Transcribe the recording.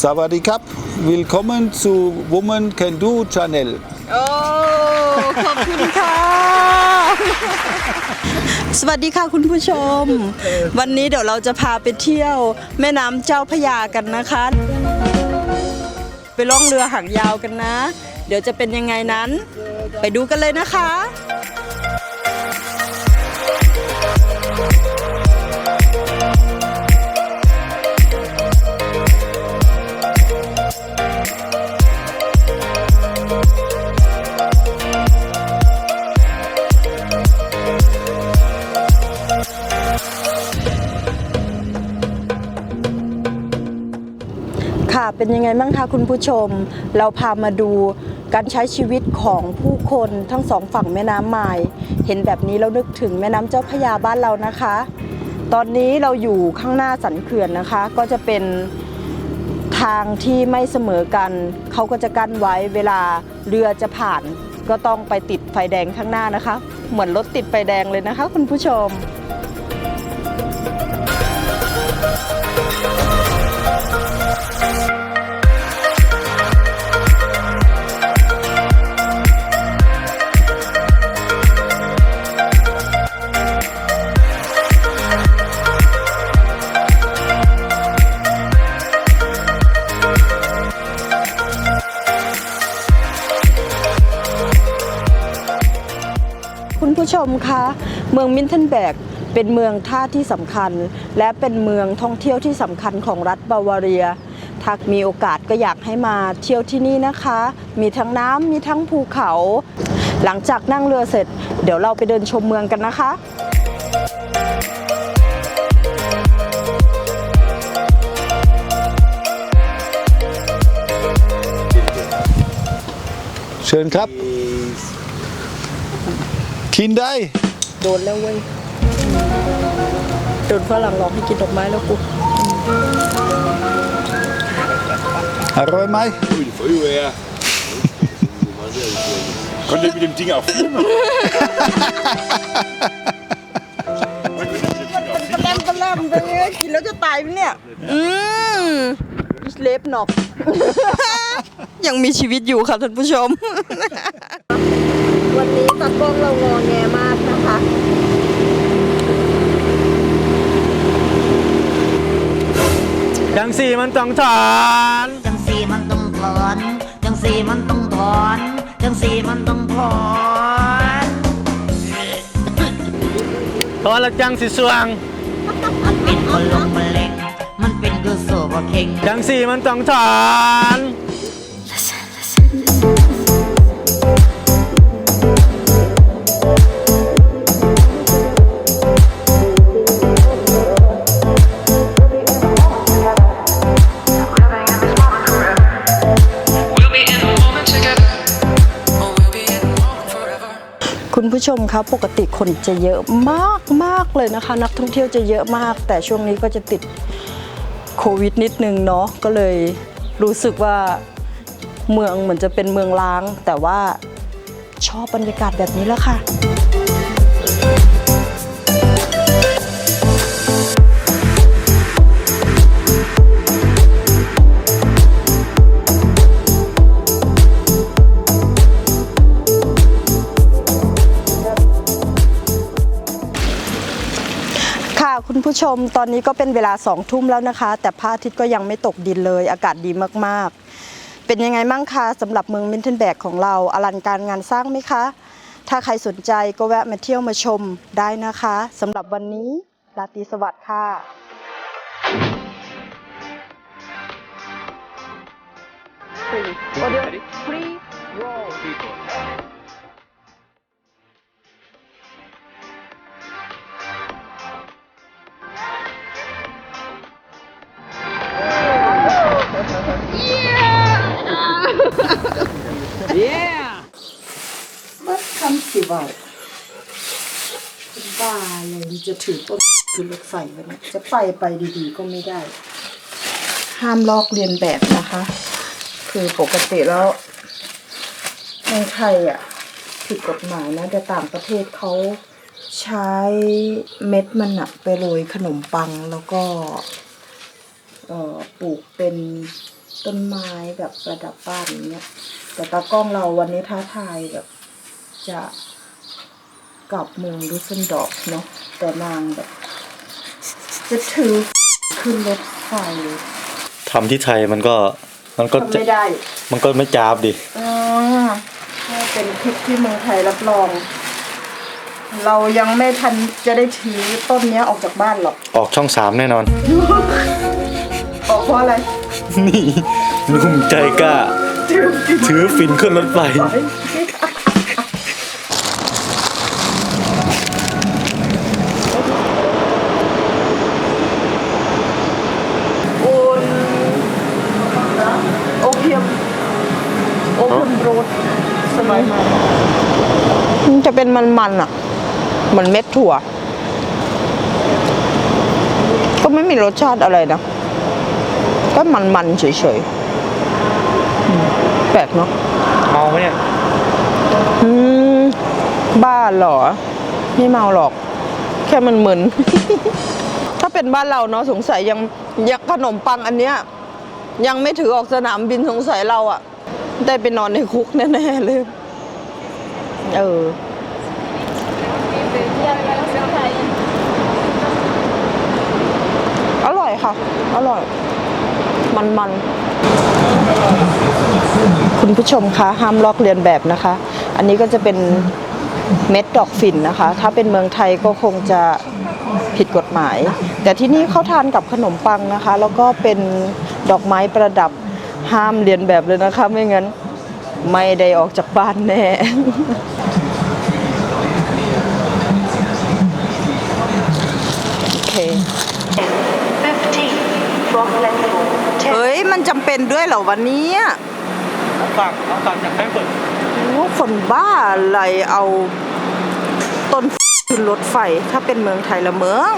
สวัสดีครับ Willkommen zu Woman Can Do Channel โอ้ขอบคุณค่ะ สวัสดีค่ะคุณผู้ชม วันนี้เดี๋ยวเราจะพาไปเที่ยวแม่น้ำเจ้าพระยากันนะคะ ไปล่องเรือหางยาวกันนะ เดี๋ยวจะเป็นยังไงนั้น ไปดูกันเลยนะคะค่ะเป็นยังไงบ้างคะคุณผู้ชมเราพามาดูการใช้ชีวิตของผู้คนทั้งสองฝั่งแม่น้ำไมล์เห็นแบบนี้เรานึกถึงแม่น้ำเจ้าพระยาบ้านเรานะคะตอนนี้เราอยู่ข้างหน้าสันเขื่อนนะคะก็จะเป็นทางที่ไม่เสมอกันเขาก็จะกั้นไว้เวลาเรือจะผ่านก็ต้องไปติดไฟแดงข้างหน้านะคะเหมือนรถติดไฟแดงเลยนะคะคุณผู้ชมคุณผู้ชมคะเมืองมินเทนแบกเป็นเมืองท่าที่สำคัญและเป็นเมืองท่องเที่ยวที่สำคัญของรัฐบาวาเรียถ้ามีโอกาสก็อยากให้มาเที่ยวที่นี่นะคะมีทั้งน้ำมีทั้งภูเขาหลังจากนั่งเรือเสร็จเดี๋ยวเราไปเดินชมเมืองกันนะคะเชิญครับกินได้โดนแล้วเว้ยโดนฝรั่งหลอกให้กินดอกไม้แล้วกูอร่อยไหม Ui, die Feuerwehr. Konnte mit dem Ding auf filmen? แล่มแล่มไปเลยกินแล้วจะตายไหมเนี่ยเล็บหนอก ยังมีชีวิตอยู่ค่ะท่านผู้ชม วันนี้ตากล้องเรางอแงมากนะคะจังสีมันต้องถอน จังสีมันต้องถอนจังสีมันต้องถอนจังสีมันต้องถอน ถอนแล้วจังสีสวง มันเป็นคนลงมะเร็งมันเป็นคือโซ่บ่เข่ง จังสีมันต้องถอน คุณผู้ชมครับปกติคนจะเยอะมากเลยนะคะนักท่องเที่ยวจะเยอะมากแต่ช่วงนี้ก็จะติดโควิดนิดนึงเนาะก็เลยรู้สึกว่าเมืองเหมือนจะเป็นเมืองร้างแต่ว่าชอบบรรยากาศแบบนี้แล้วค่ะคุณผู้ชมตอนนี้ก็เป็นเวลา2 ทุ่มแล้วนะคะแต่พระอาทิตย์ก็ยังไม่ตกดินเลยอากาศดีมากๆเป็นยังไงมั่งคะสำหรับเมืองมินเทนแบกของเราอลังการงานสร้างไหมคะถ้าใครสนใจก็แวะมาเที่ยวมาชมได้นะคะสำหรับวันนี้ราตรีสวัสดิ์ค่ะว่าคำสิว่าเป็นบ้าเลยจะถือต้นคือรถไฟไว้นะจะไปดีๆก็ไม่ได้ห้ามลอกเลียนแบบนะคะคือปกติแล้วในไทยอ่ะผิดกฎหมายนะแต่ต่างประเทศเขาใช้เม็ดมันอะไปโรยขนมปังแล้วก็ปลูกเป็น ต้นไม้แบบประดับบ้านอย่างเงี้ยแต่ตากล้องเราวันนี้ท้าทายแบบจะกลับเมืองดุสเซนดอร์ฟเนาะแต่นางแบบจะถือขึ้นรถไฟ ทำที่ไทยมันก็ ทำไม่ได้ มันก็ไม่จ้าบดิ ถ้าเป็นคลิปที่เมืองไทยรับรอง เรายังไม่ทันจะได้ถือต้นเนี้ยออกจากบ้านหรอก ออกช่อง 3 แน่นอน ออกเพราะอะไร นี่นุ่มใจกล้า ถือฟินขึ้นรถไฟ โอเพียมโรดสมัยใหม่มันจะเป็นมันๆอ่ะเหมือนเม็ดถั่ว ก็ไม่มีรสชาติอะไรนะ ก็มันๆเฉยๆแปลกเนาะ เมาไหมเนี่ย บ้าเหรอ ไม่เมาหรอก แค่มันมึน ถ้าเป็นบ้านเราเนาะสงสัยยังขนมปังอันเนี้ยยังไม่ถือออกสนามบินสงสัยเราอะได้ไปนอนในคุกแน่ๆเลยอร่อยค่ะ อร่อย มันคุณผู้ชมคะห้ามลอกเลียนแบบนะคะ อันนี้ก็จะเป็นเม็ดดอกฝิ่นนะคะ ถ้าเป็นเมืองไทยก็คงจะผิดกฎหมาย แต่ที่นี่เขาทานกับขนมปังนะคะ แล้วก็เป็นดอกไม้ประดับห้ามเลียนแบบเลยนะคะ ไม่งั้นไม่ได้ออกจากบ้านแน่ โอเค เฮ้ย มันจำเป็นด้วยเหรอวันนี้ เอาฝากจากแฟรงก์เฟิร์ต คนบ้าอะไรเอาต้นขึ้นรถไฟถ้าเป็นเมืองไทยละเมือง